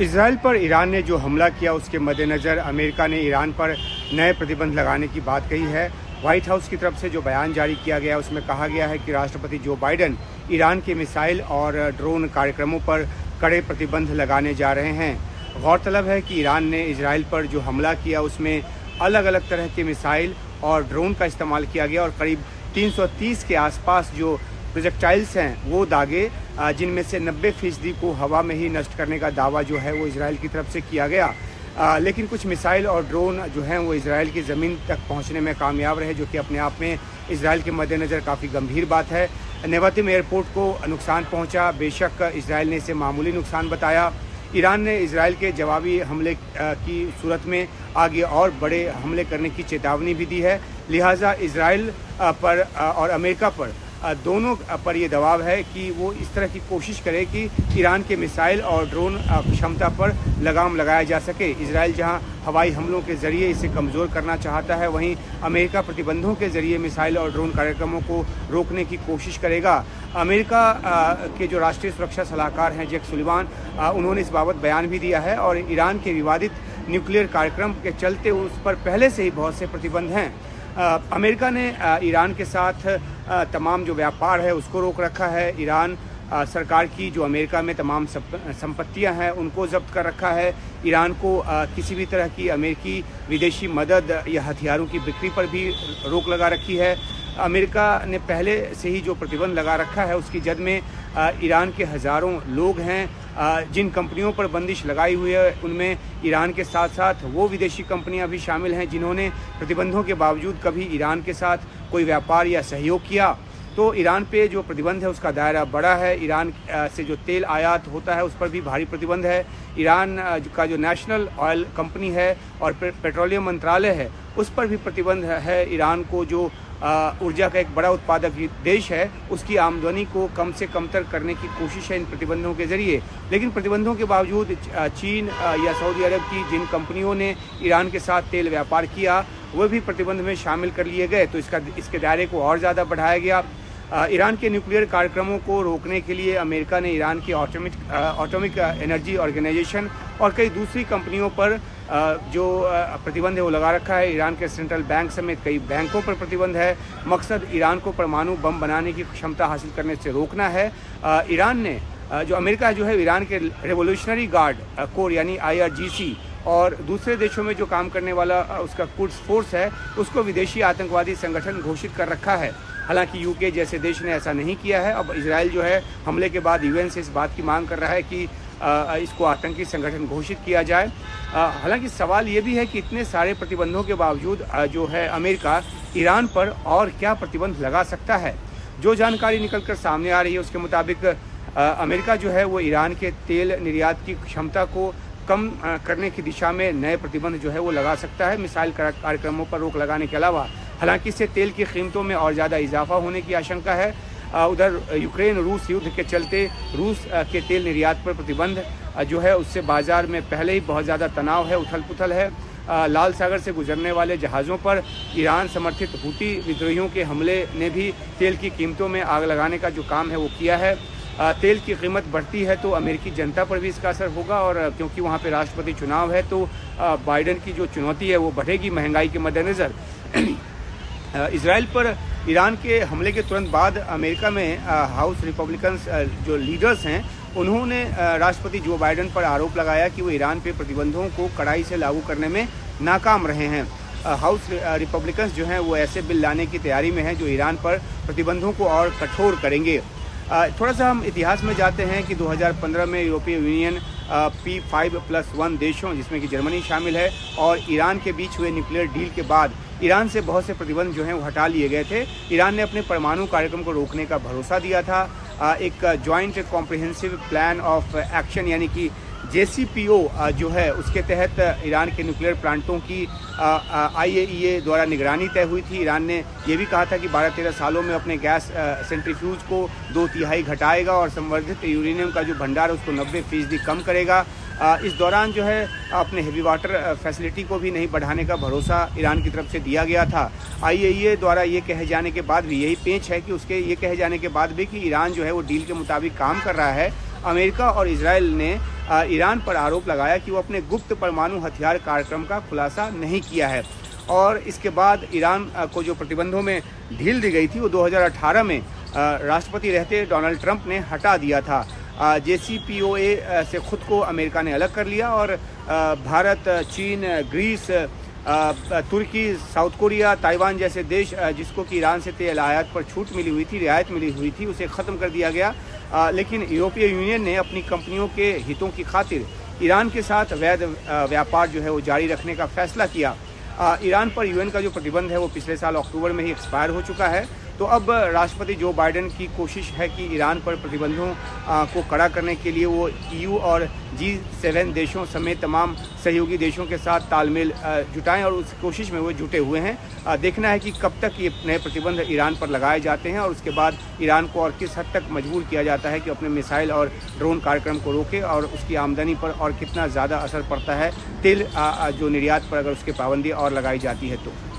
Israel पर Iran ने जो हमला किया उसके मद्देनज़र अमेरिका ने ईरान पर नए प्रतिबंध लगाने की बात कही है। व्हाइट हाउस की तरफ से जो बयान जारी किया गया उसमें कहा गया है कि राष्ट्रपति जो बाइडेन ईरान के मिसाइल और ड्रोन कार्यक्रमों पर कड़े प्रतिबंध लगाने जा रहे हैं। गौरतलब है कि ईरान ने इसराइल पर जो हमला किया उसमें अलग अलग तरह के मिसाइल और ड्रोन का इस्तेमाल किया गया और करीब 330 के आसपास जो प्रोजेक्टाइल्स हैं वो दागे, जिनमें से 90% को हवा में ही नष्ट करने का दावा जो है वो इसराइल की तरफ से किया गया। लेकिन कुछ मिसाइल और ड्रोन जो हैं वो इसराइल की ज़मीन तक पहुंचने में कामयाब रहे, जो कि अपने आप में इसराइल के मद्देनज़र काफ़ी गंभीर बात है। नेवातिम एयरपोर्ट को नुकसान पहुंचा, बेशक इसराइल ने इसे मामूली नुकसान बताया। ईरान ने इसराइल के जवाबी हमले की सूरत में आगे और बड़े हमले करने की चेतावनी भी दी है। लिहाजा इसराइल पर और अमेरिका पर दोनों पर ये दबाव है कि वो इस तरह की कोशिश करे कि ईरान के मिसाइल और ड्रोन क्षमता पर लगाम लगाया जा सके। इसराइल जहां हवाई हमलों के ज़रिए इसे कमज़ोर करना चाहता है, वहीं अमेरिका प्रतिबंधों के ज़रिए मिसाइल और ड्रोन कार्यक्रमों को रोकने की कोशिश करेगा। अमेरिका के जो राष्ट्रीय सुरक्षा सलाहकार हैं जेक सुलिवान, उन्होंने इस बाबत बयान भी दिया है और ईरान के विवादित न्यूक्लियर कार्यक्रम के चलते उस पर पहले से ही बहुत से प्रतिबंध हैं। अमेरिका ने ईरान के साथ तमाम जो व्यापार है उसको रोक रखा है। ईरान सरकार की जो अमेरिका में तमाम संपत्तियां हैं उनको जब्त कर रखा है। ईरान को किसी भी तरह की अमेरिकी विदेशी मदद या हथियारों की बिक्री पर भी रोक लगा रखी है। अमेरिका ने पहले से ही जो प्रतिबंध लगा रखा है उसकी जद में ईरान के हज़ारों लोग हैं। जिन कंपनियों पर बंदिश लगाई हुई है उनमें ईरान के साथ साथ वो विदेशी कंपनियां भी शामिल हैं जिन्होंने प्रतिबंधों के बावजूद कभी ईरान के साथ कोई व्यापार या सहयोग किया। तो ईरान पे जो प्रतिबंध है उसका दायरा बड़ा है। ईरान से जो तेल आयात होता है उस पर भी भारी प्रतिबंध है। ईरान का जो नेशनल ऑयल कंपनी है और पेट्रोलियम मंत्रालय है उस पर भी प्रतिबंध है। ईरान को जो ऊर्जा का एक बड़ा उत्पादक देश है उसकी आमदनी को कम से कम तर करने की कोशिश है इन प्रतिबंधों के ज़रिए। लेकिन प्रतिबंधों के बावजूद चीन या सऊदी अरब की जिन कंपनियों ने ईरान के साथ तेल व्यापार किया वह भी प्रतिबंध में शामिल कर लिए गए, तो इसके दायरे को और ज़्यादा बढ़ाया गया। ईरान के न्यूक्लियर कार्यक्रमों को रोकने के लिए अमेरिका ने ईरान की एटॉमिक एनर्जी ऑर्गेनाइजेशन और कई दूसरी कंपनियों पर जो प्रतिबंध है वो लगा रखा है। ईरान के सेंट्रल बैंक समेत कई बैंकों पर प्रतिबंध है। मकसद ईरान को परमाणु बम बनाने की क्षमता हासिल करने से रोकना है। ईरान ने जो अमेरिका जो है ईरान के रेवोल्यूशनरी गार्ड कोर यानी IRGC और दूसरे देशों में जो काम करने वाला उसका कुड्स फोर्स है उसको विदेशी आतंकवादी संगठन घोषित कर रखा है। हालांकि यूके जैसे देश ने ऐसा नहीं किया है। अब इसराइल जो है हमले के बाद UN से इस बात की मांग कर रहा है कि इसको आतंकी संगठन घोषित किया जाए। हालांकि सवाल ये भी है कि इतने सारे प्रतिबंधों के बावजूद जो है अमेरिका ईरान पर और क्या प्रतिबंध लगा सकता है। जो जानकारी निकल कर सामने आ रही है उसके मुताबिक अमेरिका जो है वो ईरान के तेल निर्यात की क्षमता को कम करने की दिशा में नए प्रतिबंध जो है वो लगा सकता है, मिसाइल कार्यक्रमों पर रोक लगाने के अलावा। हालांकि इससे तेल की कीमतों में और ज़्यादा इजाफा होने की आशंका है। उधर यूक्रेन रूस युद्ध के चलते रूस के तेल निर्यात पर प्रतिबंध जो है उससे बाज़ार में पहले ही बहुत ज़्यादा तनाव है, उथल पुथल है। लाल सागर से गुजरने वाले जहाज़ों पर ईरान समर्थित हूती विद्रोहियों के हमले ने भी तेल की कीमतों में आग लगाने का जो काम है वो किया है। तेल की कीमत बढ़ती है तो अमेरिकी जनता पर भी इसका असर होगा और क्योंकि वहाँ पे राष्ट्रपति चुनाव है तो बाइडेन की जो चुनौती है वो बढ़ेगी महंगाई के मद्देनज़र। इसराइल पर ईरान के हमले के तुरंत बाद अमेरिका में हाउस रिपब्लिकन्स जो लीडर्स हैं उन्होंने राष्ट्रपति जो बाइडेन पर आरोप लगाया कि वो ईरान पे प्रतिबंधों को कड़ाई से लागू करने में नाकाम रहे हैं। हाउस रिपब्लिकन्स जो हैं वो ऐसे बिल लाने की तैयारी में हैं जो ईरान पर प्रतिबंधों को और कठोर करेंगे। थोड़ा सा हम इतिहास में जाते हैं कि 2015 में यूरोपीय यूनियन P5+1 देशों जिसमें कि जर्मनी शामिल है और ईरान के बीच हुए न्यूक्लियर डील के बाद ईरान से बहुत से प्रतिबंध जो हैं वो हटा लिए गए थे। ईरान ने अपने परमाणु कार्यक्रम को रोकने का भरोसा दिया था। एक joint comprehensive plan of action यानी कि JCPO जो है उसके तहत ईरान के न्यूक्लियर प्लांटों की IAEA द्वारा निगरानी तय हुई थी। ईरान ने यह भी कहा था कि 12-13 सालों में अपने गैस सेंट्रीफ्यूज को 2/3 घटाएगा और संवर्धित यूरेनियम का जो भंडार है उसको 90% कम करेगा। इस दौरान जो है अपने हेवी वाटर फैसिलिटी को भी नहीं बढ़ाने का भरोसा ईरान की तरफ से दिया गया था। IAEA द्वारा ये कहे जाने के बाद भी यही पेंच है कि उसके ये कहे जाने के बाद भी कि ईरान जो है वो डील के मुताबिक काम कर रहा है अमेरिका और इजराइल ने ईरान पर आरोप लगाया कि वो अपने गुप्त परमाणु हथियार कार्यक्रम का खुलासा नहीं किया है। और इसके बाद ईरान को जो प्रतिबंधों में ढील दी गई थी वो 2018 में राष्ट्रपति रहते डोनाल्ड ट्रंप ने हटा दिया था। JCPOA से खुद को अमेरिका ने अलग कर लिया और भारत, चीन, ग्रीस, तुर्की, साउथ कोरिया, ताइवान जैसे देश जिसको कि ईरान से तेल आयात पर छूट मिली हुई थी, रियायत मिली हुई थी, उसे ख़त्म कर दिया गया। लेकिन यूरोपीय यूनियन ने अपनी कंपनियों के हितों की खातिर ईरान के साथ वैध व्यापार जो है वो जारी रखने का फैसला किया। ईरान पर यूएन का जो प्रतिबंध है वो पिछले साल अक्टूबर में ही एक्सपायर हो चुका है। तो अब राष्ट्रपति जो बाइडेन की कोशिश है कि ईरान पर प्रतिबंधों को कड़ा करने के लिए वो EU और G7 देशों समेत तमाम सहयोगी देशों के साथ तालमेल जुटाएं और उस कोशिश में वो जुटे हुए हैं। देखना है कि कब तक ये नए प्रतिबंध ईरान पर लगाए जाते हैं और उसके बाद ईरान को और किस हद तक मजबूर किया जाता है कि अपने मिसाइल और ड्रोन कार्यक्रम को रोके और उसकी आमदनी पर और कितना ज़्यादा असर पड़ता है तेल जो निर्यात पर अगर उसकी पाबंदी और लगाई जाती है तो।